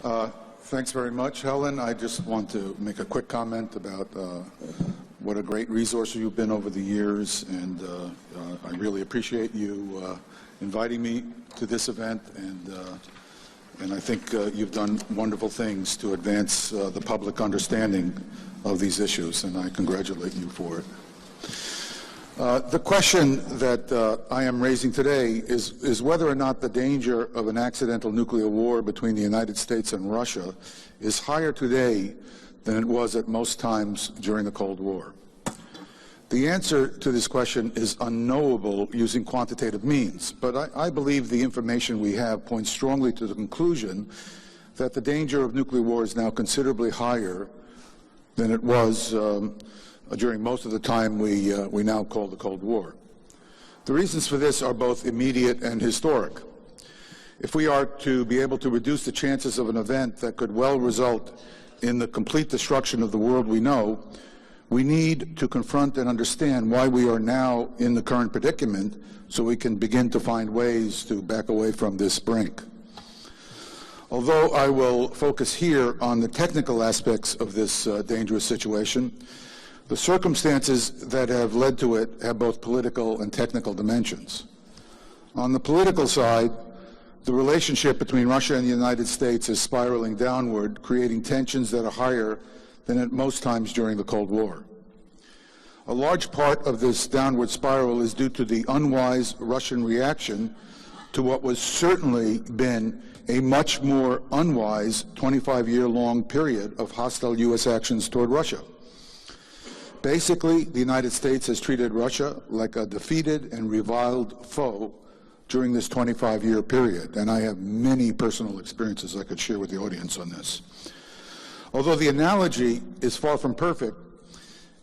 Thanks very much, Helen. I just want to make a quick comment about what a great resource you've been over the years, and I really appreciate you inviting me to this event, and I think you've done wonderful things to advance the public understanding of these issues, and I congratulate you for it. The question that I am raising today is whether or not the danger of an accidental nuclear war between the United States and Russia is higher today than it was at most times during the Cold War. The answer to this question is unknowable using quantitative means, but I believe the information we have points strongly to the conclusion that the danger of nuclear war is now considerably higher than it was during most of the time we now call the Cold War. The reasons for this are both immediate and historic. If we are to be able to reduce the chances of an event that could well result in the complete destruction of the world we know, we need to confront and understand why we are now in the current predicament so we can begin to find ways to back away from this brink. Although I will focus here on the technical aspects of this dangerous situation, the circumstances that have led to it have both political and technical dimensions. On the political side, the relationship between Russia and the United States is spiraling downward, creating tensions that are higher than at most times during the Cold War. A large part of this downward spiral is due to the unwise Russian reaction to what was certainly been a much more unwise 25-year-long period of hostile U.S. actions toward Russia. Basically, the United States has treated Russia like a defeated and reviled foe during this 25-year period, and I have many personal experiences I could share with the audience on this. Although the analogy is far from perfect,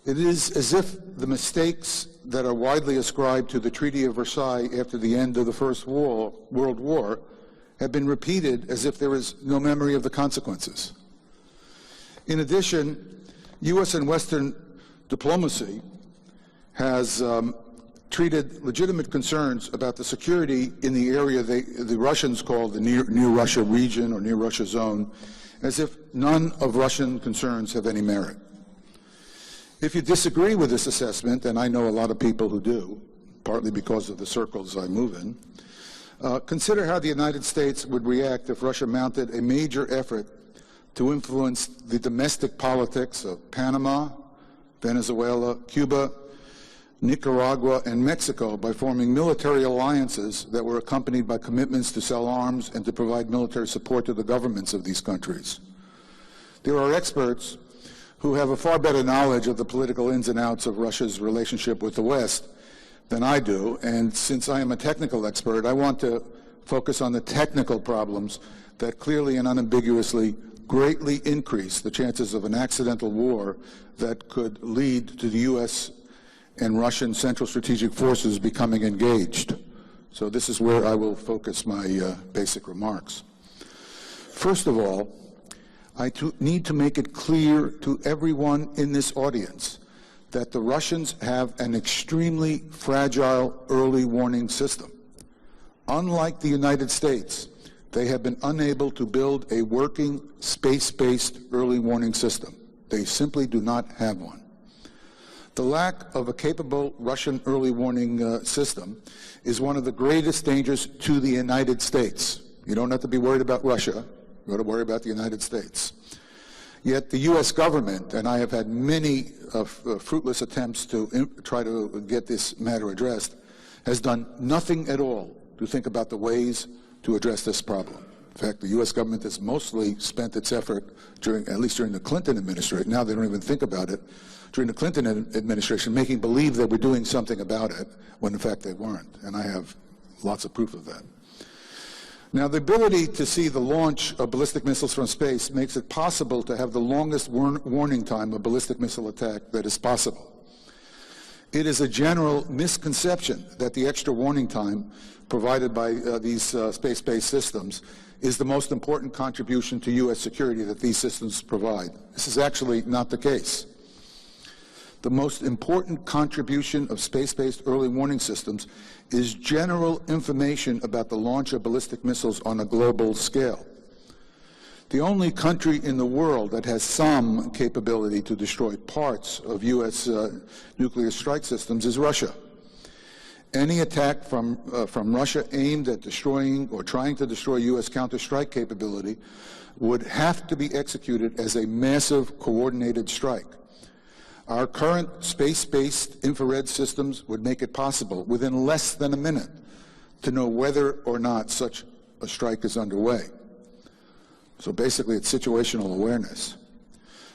it is as if the mistakes that are widely ascribed to the Treaty of Versailles after the end of the First World War have been repeated as if there is no memory of the consequences. In addition, U.S. and Western diplomacy has treated legitimate concerns about the security in the area the Russians call the near Russia region or near Russia zone as if none of Russian concerns have any merit. If you disagree with this assessment, and I know a lot of people who do, partly because of the circles I move in, consider how the United States would react if Russia mounted a major effort to influence the domestic politics of Panama, Venezuela, Cuba, Nicaragua, and Mexico by forming military alliances that were accompanied by commitments to sell arms and to provide military support to the governments of these countries. There are experts who have a far better knowledge of the political ins and outs of Russia's relationship with the West than I do, and since I am a technical expert, I want to focus on the technical problems that clearly and unambiguously greatly increase the chances of an accidental war that could lead to the U.S. and Russian Central Strategic Forces becoming engaged. So this is where I will focus my basic remarks. First of all, I need to make it clear to everyone in this audience that the Russians have an extremely fragile early warning system. Unlike the United States, they have been unable to build a working space-based early warning system. They simply do not have one. The lack of a capable Russian early warning system is one of the greatest dangers to the United States. You don't have to be worried about Russia. You ought to worry about the United States. Yet the U.S. government, and I have had many fruitless attempts to try to get this matter addressed, has done nothing at all to think about the ways to address this problem. In fact, the U.S. government has mostly spent its effort, at least during the Clinton administration, now they don't even think about it, during the Clinton administration, making believe they were doing something about it, when in fact they weren't. And I have lots of proof of that. Now, the ability to see the launch of ballistic missiles from space makes it possible to have the longest warning time of ballistic missile attack that is possible. It is a general misconception that the extra warning time provided by these space-based systems is the most important contribution to U.S. security that these systems provide. This is actually not the case. The most important contribution of space-based early warning systems is general information about the launch of ballistic missiles on a global scale. The only country in the world that has some capability to destroy parts of U.S. Nuclear strike systems is Russia. Any attack from Russia aimed at destroying or trying to destroy U.S. counter-strike capability would have to be executed as a massive coordinated strike. Our current space-based infrared systems would make it possible within less than a minute to know whether or not such a strike is underway. So basically it's situational awareness.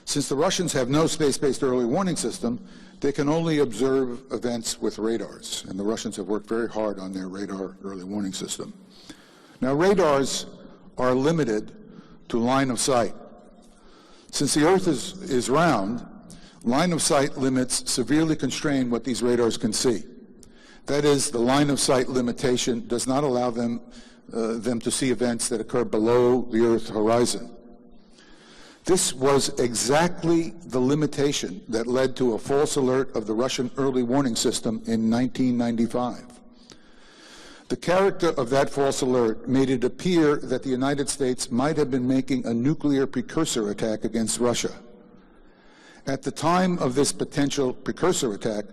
Since the Russians have no space-based early warning system, they can only observe events with radars, and the Russians have worked very hard on their radar early warning system. Now, radars are limited to line of sight. Since the Earth is round, line of sight limits severely constrain what these radars can see. That is, the line of sight limitation does not allow them to see events that occur below the Earth horizon. This was exactly the limitation that led to a false alert of the Russian early warning system in 1995. The character of that false alert made it appear that the United States might have been making a nuclear precursor attack against Russia. At the time of this potential precursor attack,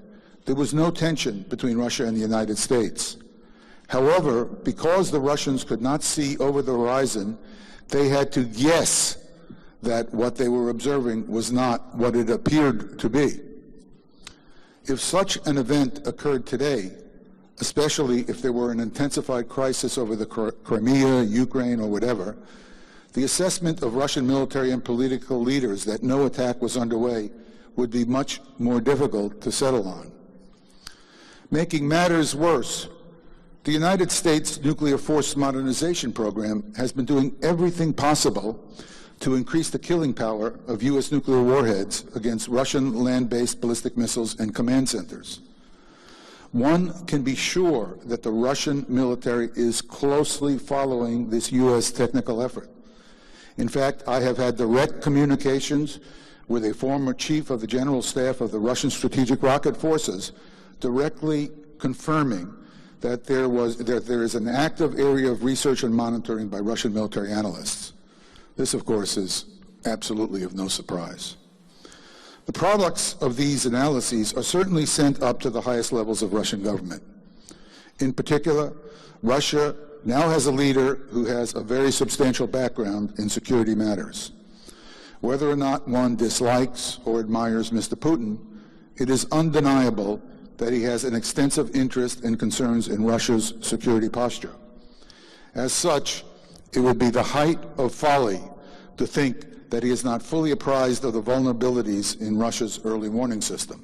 there was no tension between Russia and the United States. However, because the Russians could not see over the horizon, they had to guess that what they were observing was not what it appeared to be. If such an event occurred today, especially if there were an intensified crisis over the Crimea, Ukraine, or whatever, the assessment of Russian military and political leaders that no attack was underway would be much more difficult to settle on. Making matters worse, the United States Nuclear Force Modernization Program has been doing everything possible to increase the killing power of U.S. nuclear warheads against Russian land-based ballistic missiles and command centers. One can be sure that the Russian military is closely following this U.S. technical effort. In fact, I have had direct communications with a former chief of the General Staff of the Russian Strategic Rocket Forces, directly confirming that there is an active area of research and monitoring by Russian military analysts. This, of course, is absolutely of no surprise. The products of these analyses are certainly sent up to the highest levels of Russian government. In particular, Russia now has a leader who has a very substantial background in security matters. Whether or not one dislikes or admires Mr. Putin, it is undeniable that he has an extensive interest and concerns in Russia's security posture. As such, it would be the height of folly to think that he is not fully apprised of the vulnerabilities in Russia's early warning system.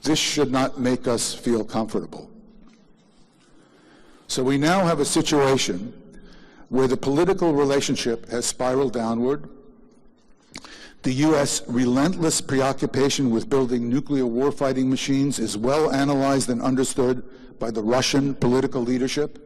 This should not make us feel comfortable. So we now have a situation where the political relationship has spiraled downward. The U.S. relentless preoccupation with building nuclear warfighting machines is well analyzed and understood by the Russian political leadership,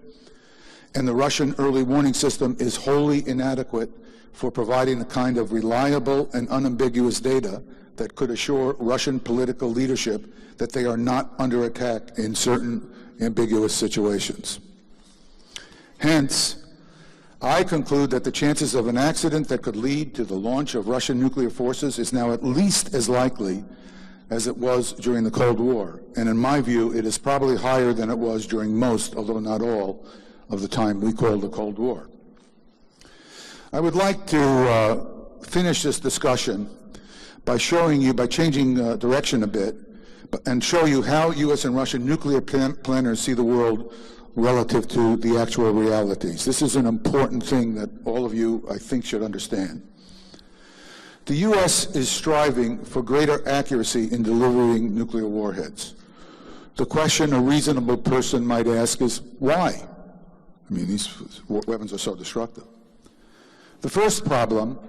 and the Russian early warning system is wholly inadequate for providing the kind of reliable and unambiguous data that could assure Russian political leadership that they are not under attack in certain ambiguous situations. Hence, I conclude that the chances of an accident that could lead to the launch of Russian nuclear forces is now at least as likely as it was during the Cold War. And in my view, it is probably higher than it was during most, although not all, of the time we called the Cold War. I would like to finish this discussion by showing you, by changing direction a bit, and show you how U.S. and Russian nuclear planners see the world relative to the actual realities. This is an important thing that all of you, I think, should understand. The U.S. is striving for greater accuracy in delivering nuclear warheads. The question a reasonable person might ask is, why? I mean, these weapons are so destructive. The first problem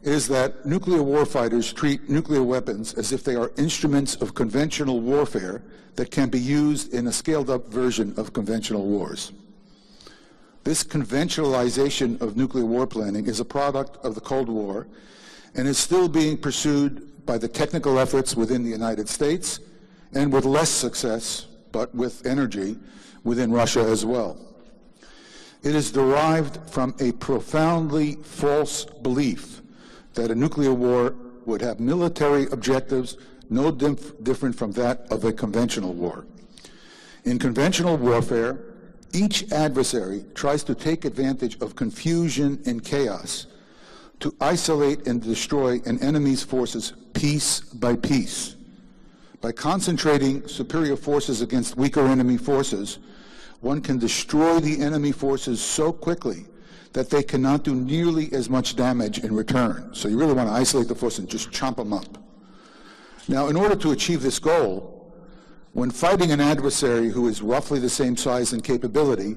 is that nuclear warfighters treat nuclear weapons as if they are instruments of conventional warfare that can be used in a scaled-up version of conventional wars. This conventionalization of nuclear war planning is a product of the Cold War and is still being pursued by the technical efforts within the United States and with less success, but with energy, within Russia as well. It is derived from a profoundly false belief that a nuclear war would have military objectives no different from that of a conventional war. In conventional warfare, each adversary tries to take advantage of confusion and chaos to isolate and destroy an enemy's forces piece by piece. By concentrating superior forces against weaker enemy forces, one can destroy the enemy forces so quickly that they cannot do nearly as much damage in return. So you really want to isolate the force and just chomp them up. Now, in order to achieve this goal, when fighting an adversary who is roughly the same size and capability,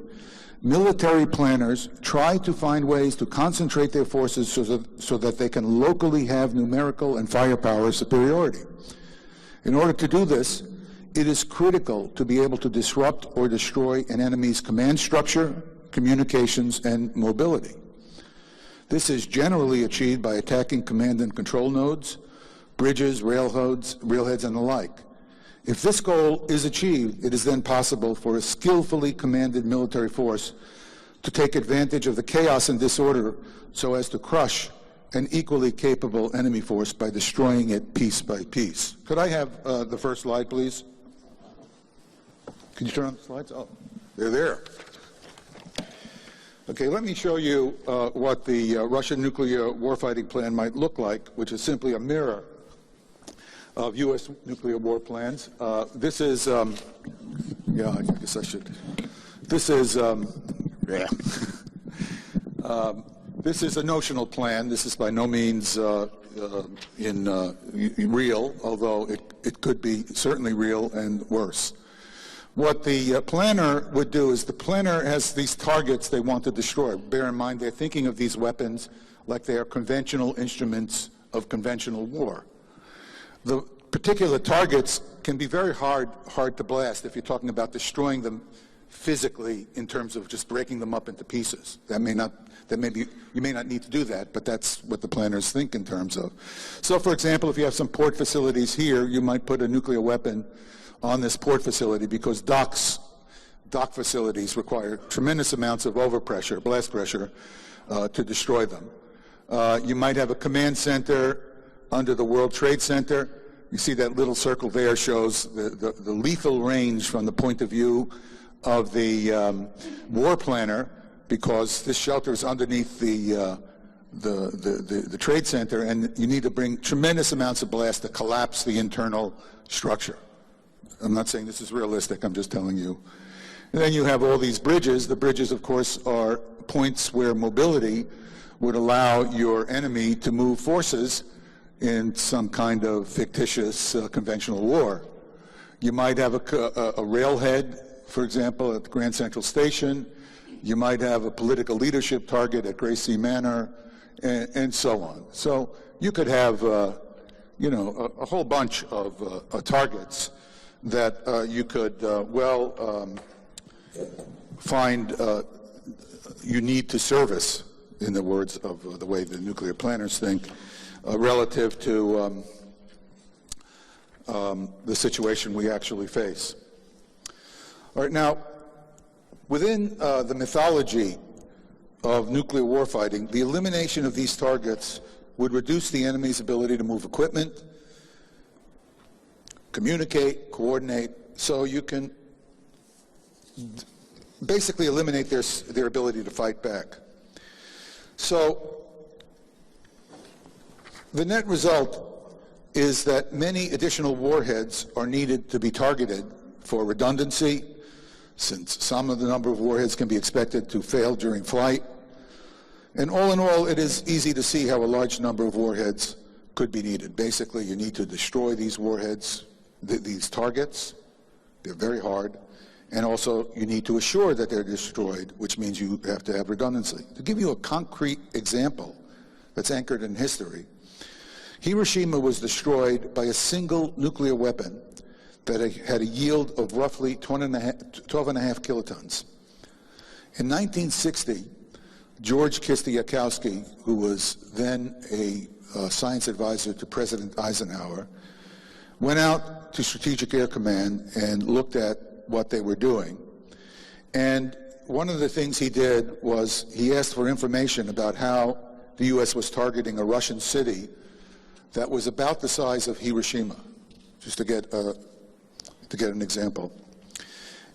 military planners try to find ways to concentrate their forces so that they can locally have numerical and firepower superiority. In order to do this, it is critical to be able to disrupt or destroy an enemy's command structure, communications, and mobility. This is generally achieved by attacking command and control nodes, bridges, railheads, and the like. If this goal is achieved, it is then possible for a skillfully commanded military force to take advantage of the chaos and disorder so as to crush an equally capable enemy force by destroying it piece by piece. Could I have the first slide, please? Can you turn on the slides? Oh, they're there. Okay, let me show you what the Russian nuclear warfighting plan might look like, which is simply a mirror of U.S. nuclear war plans. This is, yeah, I guess I should. This is, this is a notional plan. This is by no means real, although it could be certainly real and worse. What the planner would do is the planner has these targets they want to destroy. Bear in mind, they're thinking of these weapons like they are conventional instruments of conventional war. The particular targets can be very hard to blast if you're talking about destroying them physically in terms of just breaking them up into pieces. You may not need to do that, but that's what the planners think in terms of. So, for example, if you have some port facilities here, you might put a nuclear weapon on this port facility because dock facilities require tremendous amounts of overpressure, blast pressure, to destroy them. You might have a command center under the World Trade Center. You see that little circle there shows the lethal range from the point of view of the war planner, because this shelter is underneath the trade center, and you need to bring tremendous amounts of blast to collapse the internal structure. I'm not saying this is realistic, I'm just telling you. And then you have all these bridges. The bridges, of course, are points where mobility would allow your enemy to move forces in some kind of fictitious conventional war. You might have a railhead, for example, at the Grand Central Station. You might have a political leadership target at Gracie Manor, and so on. So you could have, a whole bunch of targets that you could find you need to service, in the words of the way the nuclear planners think, relative to the situation we actually face. All right, now, within the mythology of nuclear warfighting, the elimination of these targets would reduce the enemy's ability to move equipment, communicate, coordinate, so you can basically eliminate their ability to fight back. So the net result is that many additional warheads are needed to be targeted for redundancy, since some of the number of warheads can be expected to fail during flight. And all in all, it is easy to see how a large number of warheads could be needed. Basically, you need to destroy these warheads, these targets. They're very hard. And also, you need to assure that they're destroyed, which means you have to have redundancy. To give you a concrete example that's anchored in history, Hiroshima was destroyed by a single nuclear weapon that had a yield of roughly 12.5 kilotons. In 1960, George Kistiakowsky, who was then a science advisor to President Eisenhower, went out to Strategic Air Command and looked at what they were doing. And one of the things he did was he asked for information about how the U.S. was targeting a Russian city that was about the size of Hiroshima, just to get an example.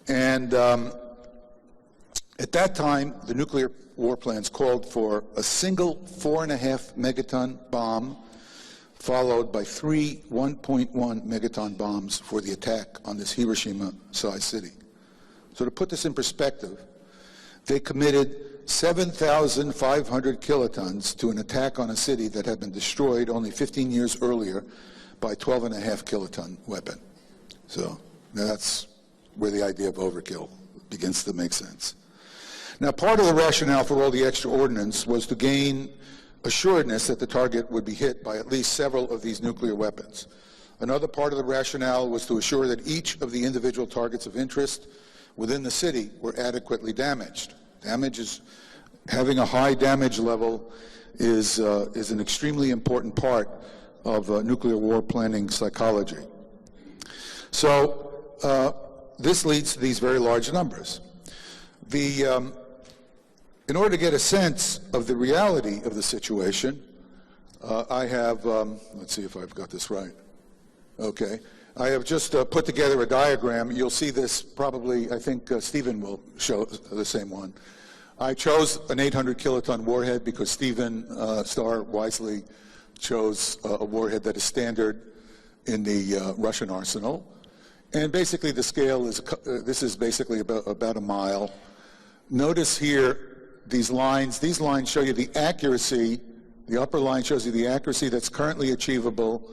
And at that time, the nuclear war plans called for a single 4.5 megaton bomb, followed by 3 1.1 megaton bombs for the attack on this Hiroshima-sized city. So to put this in perspective, they committed 7,500 kilotons to an attack on a city that had been destroyed only 15 years earlier by a 12.5 kiloton weapon. So that's where the idea of overkill begins to make sense. Now, part of the rationale for all the extra ordnance was to gain assuredness that the target would be hit by at least several of these nuclear weapons. Another part of the rationale was to assure that each of the individual targets of interest within the city were adequately damaged. Having a high damage level is an extremely important part of nuclear war planning psychology. So this leads to these very large numbers. In order to get a sense of the reality of the situation, I have, let's see if I've got this right. Okay. I have just put together a diagram. You'll see this probably, I think Stephen will show the same one. I chose an 800 kiloton warhead because Stephen Starr wisely chose a warhead that is standard in the Russian arsenal. And basically the scale is, this is basically about a mile. Notice here, these lines show you the accuracy. The upper line shows you the accuracy that's currently achievable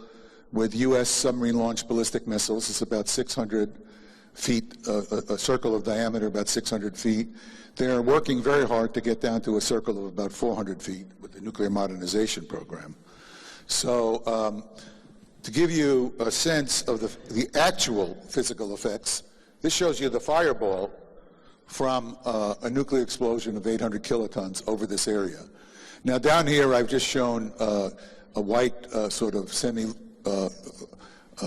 with U.S. submarine-launched ballistic missiles. It's about 600 feet, a circle of diameter about 600 feet. They're working very hard to get down to a circle of about 400 feet with the nuclear modernization program. So to give you a sense of the actual physical effects, this shows you the fireball from a nuclear explosion of 800 kilotons over this area. Now down here I've just shown a white sort of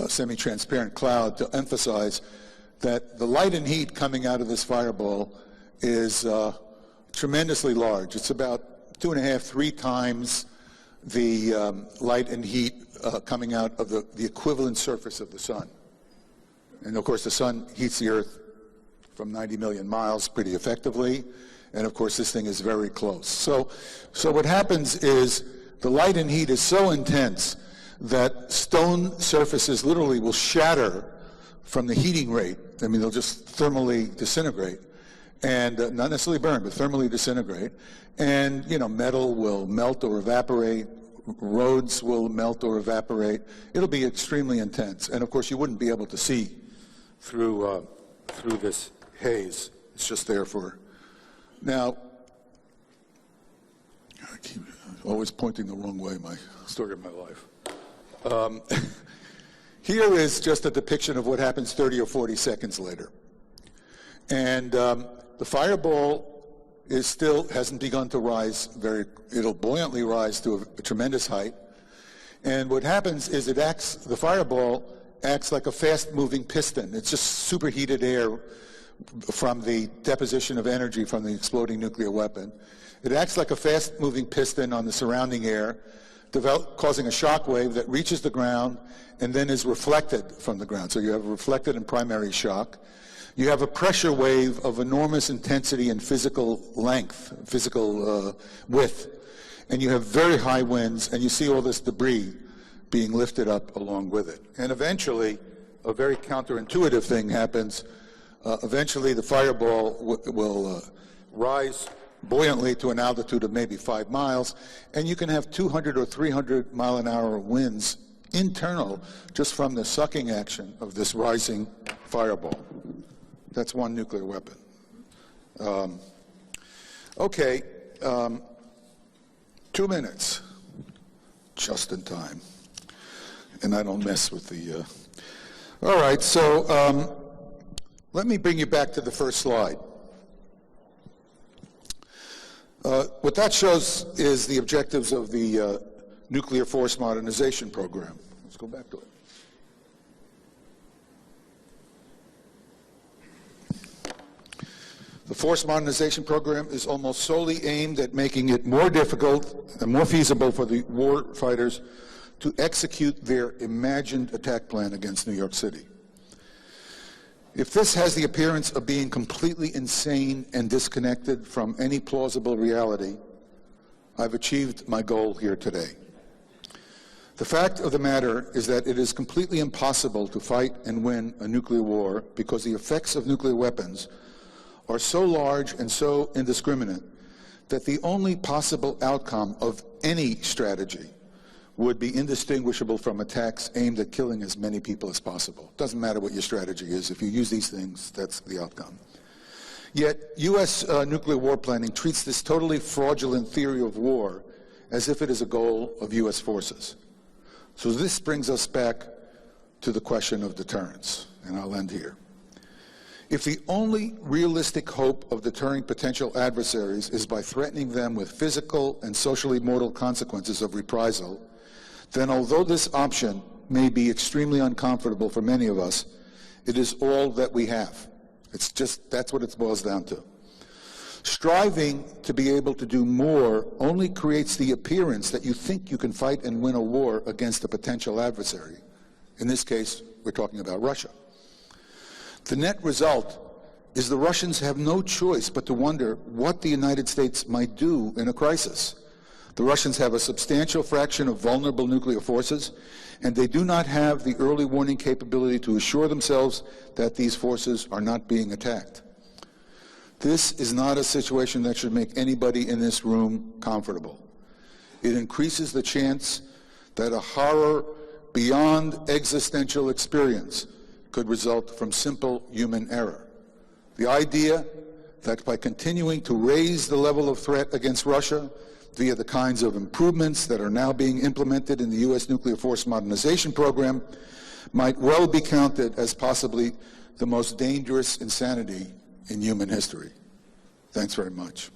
semi-transparent cloud to emphasize that the light and heat coming out of this fireball is tremendously large. It's about 2.5, 3 times the light and heat coming out of the equivalent surface of the sun. And of course the sun heats the earth from 90 million miles pretty effectively, and of course this thing is very close. So what happens is the light and heat is so intense that stone surfaces literally will shatter from the heating rate. I mean, they'll just thermally disintegrate, and not necessarily burn, but thermally disintegrate. And metal will melt or evaporate, roads will melt or evaporate. It'll be extremely intense, and of course you wouldn't be able to see through this haze. It's just there for now. I keep always pointing the wrong way, my story of my life. Here is just a depiction of what happens 30 or 40 seconds later. And the fireball hasn't begun to rise it'll buoyantly rise to a tremendous height. And what happens is the fireball acts like a fast-moving piston. It's just superheated air from the deposition of energy from the exploding nuclear weapon. It acts like a fast-moving piston on the surrounding air, causing a shock wave that reaches the ground and then is reflected from the ground. So you have a reflected and primary shock. You have a pressure wave of enormous intensity and physical length, physical width, and you have very high winds, and you see all this debris being lifted up along with it. And eventually, a very counterintuitive thing happens. Eventually, the fireball will rise buoyantly to an altitude of maybe 5 miles, and you can have 200 or 300 mile an hour winds internal just from the sucking action of this rising fireball. That's one nuclear weapon. Okay, 2 minutes, just in time. And I don't mess with the... All right, so let me bring you back to the first slide. What that shows is the objectives of the Nuclear Force Modernization Program. Let's go back to it. The force modernization program is almost solely aimed at making it more difficult and more feasible for the war fighters to execute their imagined attack plan against New York City. If this has the appearance of being completely insane and disconnected from any plausible reality, I've achieved my goal here today. The fact of the matter is that it is completely impossible to fight and win a nuclear war because the effects of nuclear weapons are so large and so indiscriminate that the only possible outcome of any strategy would be indistinguishable from attacks aimed at killing as many people as possible. Doesn't matter what your strategy is. If you use these things, that's the outcome. Yet, U.S. Nuclear war planning treats this totally fraudulent theory of war as if it is a goal of U.S. forces. So this brings us back to the question of deterrence, and I'll end here. If the only realistic hope of deterring potential adversaries is by threatening them with physical and socially mortal consequences of reprisal, then although this option may be extremely uncomfortable for many of us, it is all that we have. It's just, that's what it boils down to. Striving to be able to do more only creates the appearance that you think you can fight and win a war against a potential adversary. In this case, we're talking about Russia. The net result is the Russians have no choice but to wonder what the United States might do in a crisis. The Russians have a substantial fraction of vulnerable nuclear forces, and they do not have the early warning capability to assure themselves that these forces are not being attacked. This is not a situation that should make anybody in this room comfortable. It increases the chance that a horror beyond existential experience could result from simple human error. The idea that by continuing to raise the level of threat against Russia via the kinds of improvements that are now being implemented in the U.S. nuclear force modernization program might well be counted as possibly the most dangerous insanity in human history. Thanks very much.